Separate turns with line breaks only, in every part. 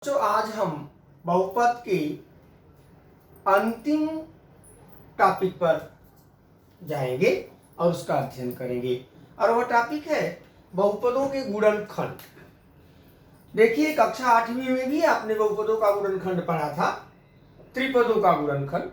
तो आज हम बहुपद के अंतिम टॉपिक पर जाएंगे और उसका अध्ययन करेंगे और वह टॉपिक है बहुपदों के गुणनखंड। देखिए कक्षा 8वीं में भी आपने बहुपदों का गुणनखंड पढ़ा था, त्रिपदों का गुणनखंड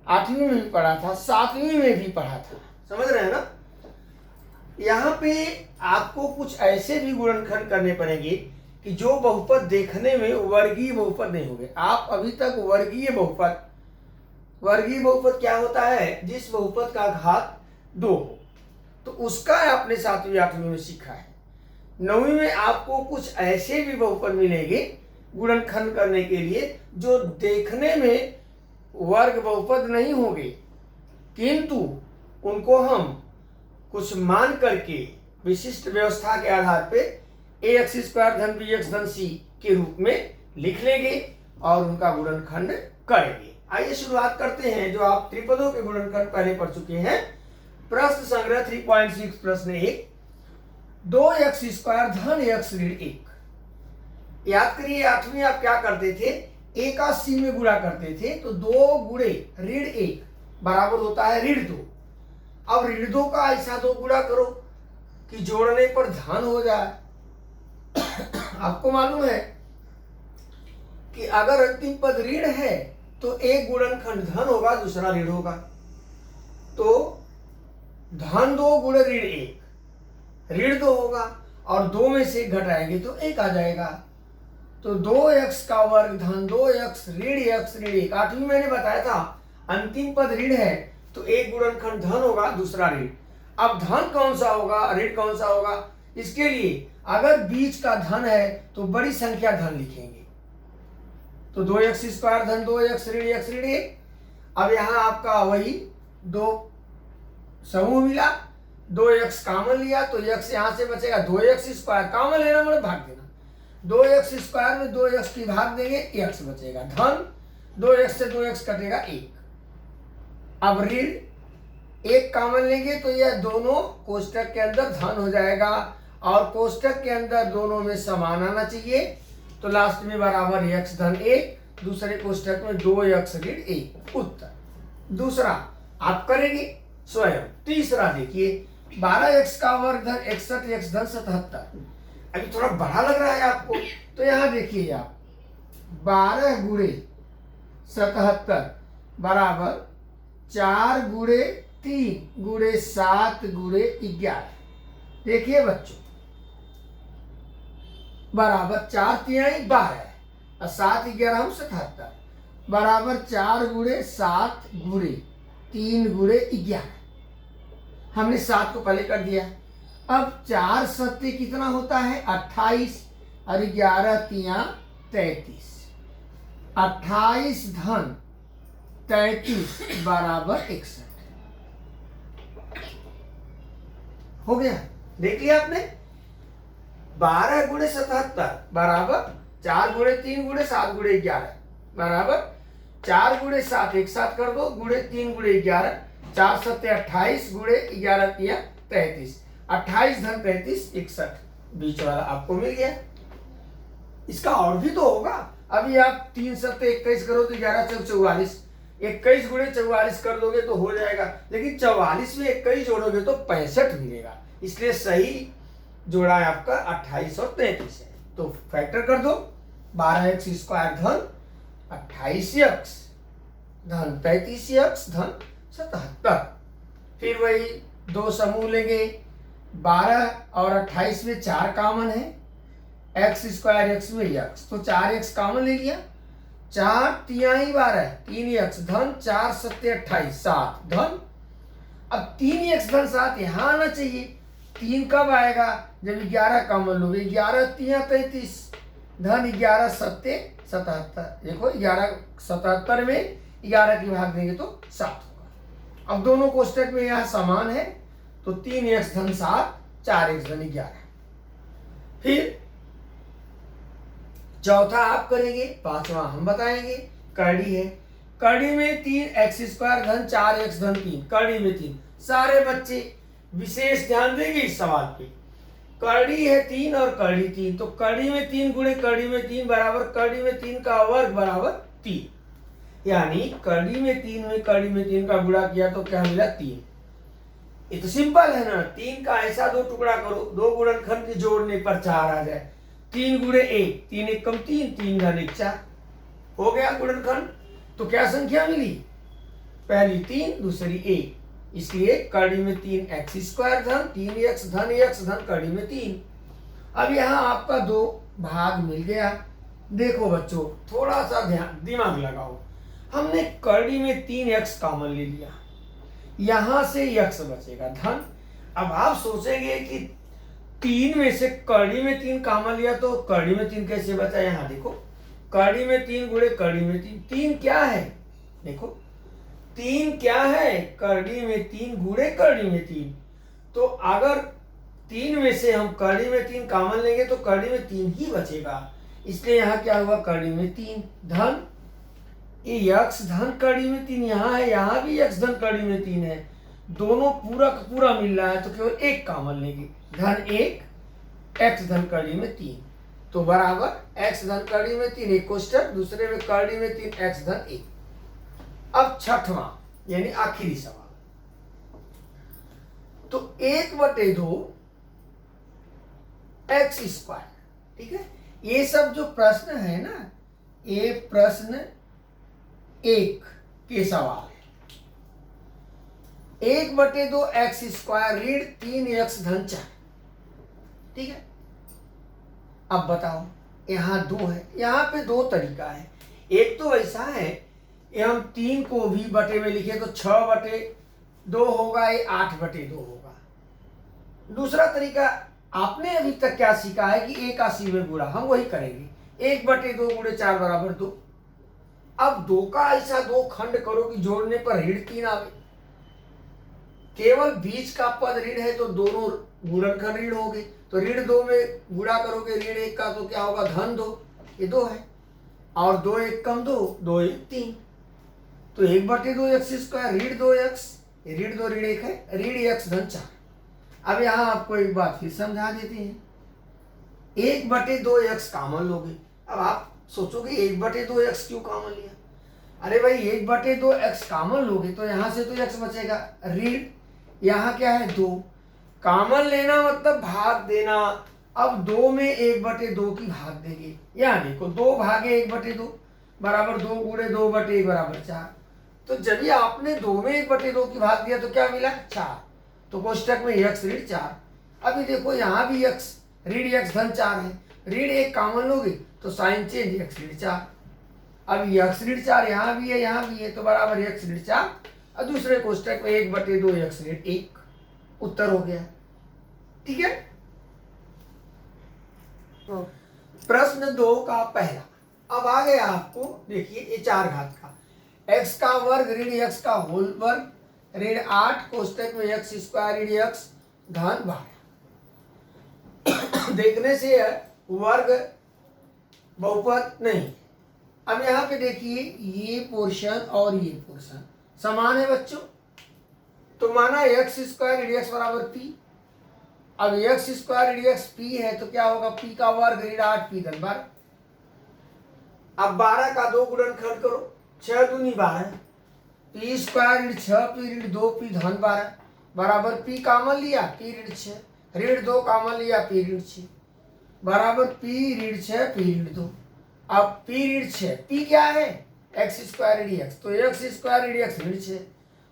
8वीं में भी पढ़ा था, 7वीं में भी पढ़ा था। समझ रहे हैं ना। यहाँ पे आपको कुछ ऐसे भी गुणनखंड करने पड़ेंगे कि जो बहुपद देखने में वर्गीय बहुपद नहीं होंगे। आप अभी तक वर्गीय बहुपद क्या होता है, जिस बहुपद का घात 2 हो, तो उसका आपने 7वीं 8वीं में सीखा है। 9वीं में आपको कुछ ऐसे भी बहुपद मिलेंगे गुणनखंड करने के लिए जो देखने में वर्ग बहुपद नहीं होंगे, किंतु उनको हम कुछ मान करके विशिष्ट व्यवस्था के आधार पे ax स्क्वायर धन bx धन c के रूप में लिख लेंगे और उनका गुणनखंड करेंगे। आइए शुरुआत करते हैं। जो आप त्रिपदों के गुणनखंड पहले पढ़ चुके हैं। प्रश्न संग्रह 3.6 प्रश्न 1, 2x स्क्वायर धन x ऋण 1। याद करिए 8वीं आप क्या करते थे, a का c में गुणा करते थे, तो 2 गुणे ऋण 1 बराबर होता है ऋण 2। अब ऋण 2 का ऐसा 2 गुणा करो कि जोड़ने पर धन हो जाए। आपको मालूम है कि अगर अंतिम पद ऋण है तो एक गुणनखंड धन होगा, दूसरा ऋण होगा। तो धन 2 गुणे ऋण 1 ऋण 2 होगा और 2 में से घटाएंगे तो 1 आ जाएगा। तो 2x का वर्ग धन 2x ऋण x ऋण 1। 8वीं मैंने बताया था अंतिम पद ऋण है तो एक गुणनखंड धन होगा, दूसरा ऋण। अब धन कौन सा होगा, ऋण कौन सा होगा, इसके लिए अगर बीच का धन है तो बड़ी संख्या धन लिखेंगे। तो 2x स्क्वायर धन 2x ऋण x ऋण 1। अब यहाँ आपका वही 2 समूह मिला, 2x कॉमन लिया तो x यहाँ से बचेगा, 2x स्क्वायर कॉमन लेना मतलब भाग देना, 2x स्क्वायर में 2x की भाग देंगे, x बचेगा धन, 2x से 2x कटेगा 1। अब ऋण 1 कॉमन लेंगे तो यह दोनों कोष्टक के अंदर धन हो जाएगा और कोष्टक के अंदर दोनों में समान आना चाहिए। तो लास्ट में बराबर x धन 1, दूसरे कोष्टक में 2x ऋण 1 उत्तर। दूसरा आप करेंगे स्वयं। तीसरा देखिए 12x का वर्ग धन 61x धन 77। अभी थोड़ा बड़ा लग रहा है आपको, तो यहाँ देखिए आप 12 गुणे 77 बराबर 4 गुणे 3 गुणे 7 गुणे 11। देखिए बच्चों बराबर 4 तिहाई 12 और 7 11 77 बराबर 4 गुणे 7 गुणे 3 गुणे 11। हमने 7 को पहले कर दिया। अब 4 सत्ते कितना होता है 28 और 11 तिया 33। 28 धन 33 बराबर 61 हो गया। देख लिया आपने। 12 गुणे 77 बराबर 4 गुणे 3 गुणे 7 गुणे 11 बराबर 4 गुणे 7 एक साथ कर दो, गुणे 3 गुणे 11, 4 सत्ते 28 गुणे 11 तिया 33। 28 धन 33 61 बीच वाला आपको मिल गया। इसका और भी तो होगा। अभी आप 3 सत्ते 21 करो तो 11 चौक 44, 21 गुणे 44 कर दोगे तो हो जाएगा, लेकिन 44 में 21 जोड़ोगे तो 65 मिलेगा। इसलिए सही जोड़ा है आपका 28 और 33 है। तो फैक्टर कर दो, 12x स्क्वायर धन 28x धन 33x धन 77। फिर वही 2 समूह लेंगे, 12 और 28 में 4 कॉमन है, x स्क्वायर x में x, तो 4x कॉमन ले लिया, 4 तिहाई 12 3x धन 4 सत्ते 28 7 धन। अब 3x धन 7 यहाँ आना चाहिए। 3 कब आएगा, जब 11 कॉमन लोगे, 11 तिया 33 धन 11 सत्ते 77। देखो 11 77 में 11 की भाग देंगे तो 7 होगा। अब दोनों कोष्टक में यहाँ समान है तो 3x धन 7 4x धन 11। फिर चौथा आप करेंगे, पांचवा हम बताएंगे। करड़ी है, करड़ी में 3x स्क्वायर धन 4x धन 3, करड़ी में 3। सारे बच्चे विशेष ध्यान देंगे इस सवाल पे। कड़ी है 3 और कड़ी 3, तो कड़ी में 3 गुणे कड़ी में 3 बराबर कड़ी में 3 का वर्ग बराबर 3। यानी कड़ी में 3 में कड़ी में 3 का गुणा किया तो क्या मिला 3। ये तो सिंपल है ना, 3 का ऐसा दो टुकड़ा करो, दो गुणनखंड के जोड़ने पर 4 आ जाए। 3 गुणे 1, 3 1 कम 3, 3 घन 1 4 हो गया गुणनखंड। तो क्या संख्या मिली, पहली 3 दूसरी 1, इसलिए कड़ी में 3 एक्स स्क्वायर धन 3 एक्स धन कड़ी में 3। अब यहाँ आपका 2 भाग मिल गया। देखो बच्चों थोड़ा सा ध्यान दिमाग लगाओ, हमने कड़ी में 3 एक्स कॉमन ले लिया, यहां से एक्स बचेगा धन। अब आप सोचेंगे कि 3 में से कड़ी में 3 कॉमन लिया तो कड़ी में 3 कैसे बचा। यहाँ देखो कड़ी में 3 गुणे कड़ी में 3, 3 क्या है, देखो 3 क्या है, कड़ी में 3 गुणे कड़ी में 3। तो अगर 3 में से हम कड़ी में 3 कॉमन लेंगे तो कड़ी में 3 ही बचेगा, इसलिए यहाँ क्या हुआ कड़ी में 3 धन ये यक्स धन कड़ी में 3 यहाँ है, यहाँ भी यक्स धन कड़ी में 3 है, दोनों पूरा का पूरा मिल रहा है तो केवल एक कॉमन लेंगे, धन 1 एक्स धन कड़ी में 3, तो बराबर एक्स धन कड़ी में 3 एक कोष्टक, दूसरे में कड़ी में 3 एक्स धन 1। अब छठवां यानी आखिरी सवाल, तो 1/2 एक्स स्क्वायर, ठीक है। ये सब जो प्रश्न है ना, ये प्रश्न 1 के सवाल है। 1/2 एक्स स्क्वायर ऋण 3 एक्स धन 4, ठीक है। अब बताओ यहाँ 2 है, यहाँ पे 2 तरीका है। एक तो ऐसा है कि हम 3 को भी बटे में लिखे तो 6/2 होगा, ये 8/2 होगा। दूसरा तरीका आपने अभी तक क्या सीखा है कि 81 में गुणा, हम वही करेंगे। 1/2 गुणे 4 बराबर 2। अब 2 का ऐसा 2 खंड करो कि जोड़ने पर ऋण 3 आवे, केवल बीच का पद ऋण है तो दोनों गुणनखंड ऋण हो गए, तो ऋण 2 में गुणा करोगे ऋण 1 का तो क्या होगा धन 2, ये 2 है, और 2 1 कम 2, 2 1 3, तो 1/2 एक्स स्क्वायर ऋण 2 एक्स, ऋण 2 ऋण 1 है, ऋण एक्स धन 4। अब यहाँ आपको एक बात फिर समझा देते हैं, 1/2 एक्स कॉमन लोगे। अब आप सोचोगे 1/2 एक्स क्यों कॉमन लिया, अरे भाई 1/2 एक्स कॉमन लोगे तो यहाँ से तो एक्स बचेगा, ऋण यहाँ क्या है 2, कॉमन लेना मतलब भाग देना। अब 2 में 1/2 की भाग देंगे, यहाँ देखो 2 भागे 1/2 बराबर 2 गुणे 2/1 बराबर 4। तो जब भी आपने 2 में 1/2 की भाग दिया तो क्या मिला 4, तो कोष्टक में x ऋण 4। अभी देखो यहाँ भी x ऋण x धन 4 है, ऋण 1 कॉमन लोगे तो साइन चेंज x ऋण 4। अब x ऋण 4 यहाँ भी है यहाँ भी है, तो बराबर x ऋण 4, और दूसरे कोष्टक में 1/2 x ऋण 1, उत्तर हो गया, ठीक है। प्रश्न 2 का पहला, अब आ गया आपको, देखिए ये 4 घात का, x का वर्ग ऋण x का होल वर्ग ऋण 8 कोष्टक में एक्स स्क्वायर ऋण एक्स धन 12। देखने से वर्ग बहुपद नहीं। अब यहाँ पे देखिए ये पोर्शन और ये पोर्शन समान है बच्चों, तो माना एक्स स्क्वायर ऋण एक्स बराबर पी। अब एक्स स्क्वायर ऋण एक्स पी है तो क्या होगा, पी का वर्ग ऋण 8 पी धन 12। अब 12 का 2 गुणनखंड करो, 6 दूनी 12, पी स्क्वायर ऋण 6 पी ऋण 2 पी धन 12 बराबर पी कॉमन लिया पी ऋण 6, ऋण 2 कॉमन लिया पी ऋण 6 बराबर पी ऋण 6 पी ऋण 2। अब पी ऋण 6, पी क्या है एक्स स्क्वायर ऋण एक्स, तो एक्स स्क्वायर ऋण एक्स ऋण 6,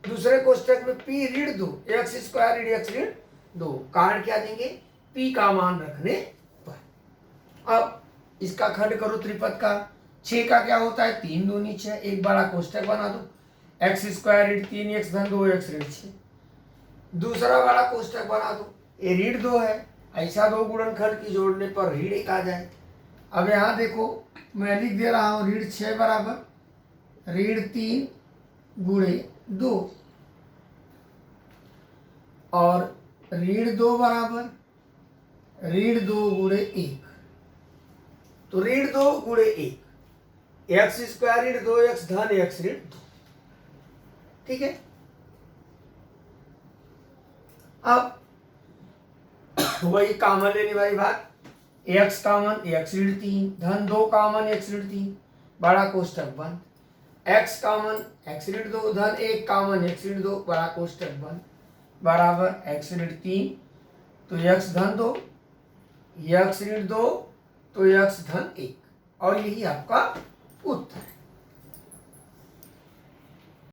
दूसरे कोष्टक में पी ऋण 2 एक्स स्क्वायर ऋण एक्स ऋण 2, कारण क्या देंगे पी का मान रखने पर। अब इसका खंड करो त्रिपद का, 6 का क्या होता है 3 दूनी 6, एक बड़ा कोष्टक बना दो, एक्स स्क्वायर ऋण 3 एक्स धन 2 एक्स ऋण 6, दूसरा बड़ा कोष्टक बना दो, ये ऋण 2 है, ऐसा 2 गुणनखंड की जोड़ने पर ऋण 1 आ जाए। अब यहाँ देखो मैं लिख दे रहा हूँ ऋण 6 बराबर ऋण 3 गुणे 2 और ऋण 2 बराबर ऋण 2 गुणे 1, तो ऋण 2 गुणे 1 एक्स स्क्वायर ऋण 2 एक्स धन एक्स ऋण 2, ठीक है। अब तो वही कॉमन लेने वाली बात, x कॉमन x ऋण 3 धन 2 कॉमन x ऋण 3 बड़ा कोष्टक बंद, x कॉमन x ऋण 2 धन 1 कॉमन x ऋण 2 बड़ा कोष्टक बंद बराबर x ऋण 3 तो x धन 2 x ऋण 2 तो x धन 1 और यही आपका उत्तर है।